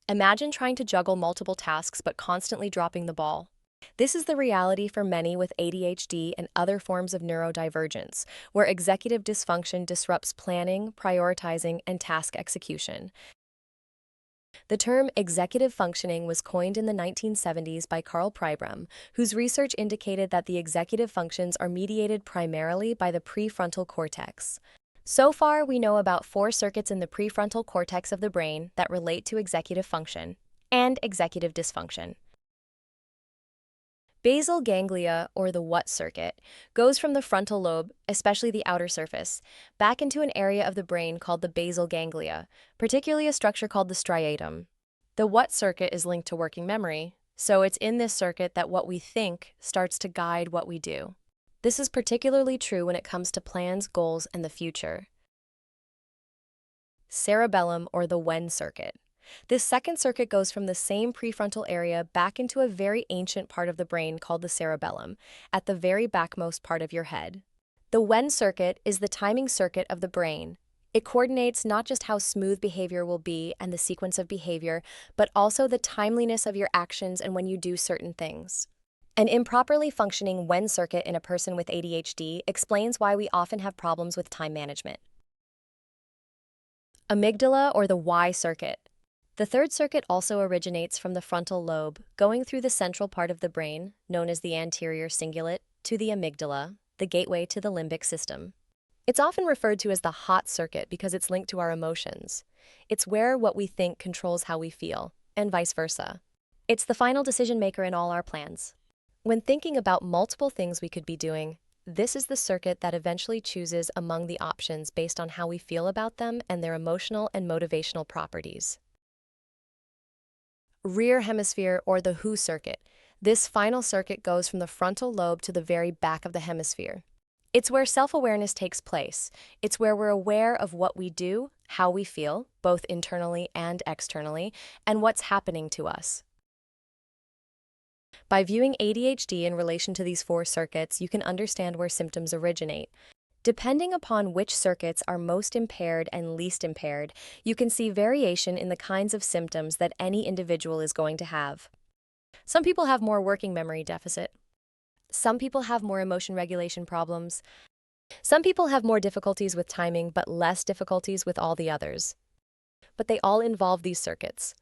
Imagine trying to juggle multiple tasks but constantly dropping the ball. This is the reality for many with ADHD and other forms of neurodivergence, where executive dysfunction disrupts planning, prioritizing, and task execution. The term executive functioning was coined in the 1970s by Carl Pribram, whose research indicated that the executive functions are mediated primarily by the prefrontal cortex. So far, we know about four circuits in the prefrontal cortex of the brain that relate to executive function and executive dysfunction. Basal ganglia, or the what circuit, goes from the frontal lobe, especially the outer surface, back into an area of the brain called the basal ganglia, particularly a structure called the striatum. The what circuit is linked to working memory, so it's in this circuit that what we think starts to guide what we do. This is particularly true when it comes to plans, goals, and the future. Cerebellum, or the when circuit. This second circuit goes from the same prefrontal area back into a very ancient part of the brain called the cerebellum, at the very backmost part of your head. The when circuit is the timing circuit of the brain. It coordinates not just how smooth behavior will be and the sequence of behavior, but also the timeliness of your actions and when you do certain things. An improperly functioning when circuit in a person with ADHD explains why we often have problems with time management. Amygdala, or the why circuit. The third circuit also originates from the frontal lobe, going through the central part of the brain, known as the anterior cingulate, to the amygdala, the gateway to the limbic system. It's often referred to as the hot circuit because it's linked to our emotions. It's where what we think controls how we feel, and vice versa. It's the final decision maker in all our plans. When thinking about multiple things we could be doing, this is the circuit that eventually chooses among the options based on how we feel about them and their emotional and motivational properties. Rear hemisphere, or the who circuit. This final circuit goes from the frontal lobe to the very back of the hemisphere. It's where self-awareness takes place. It's where we're aware of what we do, how we feel, both internally and externally, and what's happening to us. By viewing ADHD in relation to these four circuits, you can understand where symptoms originate. Depending upon which circuits are most impaired and least impaired, you can see variation in the kinds of symptoms that any individual is going to have. Some people have more working memory deficit. Some people have more emotion regulation problems. Some people have more difficulties with timing but less difficulties with all the others. But they all involve these circuits.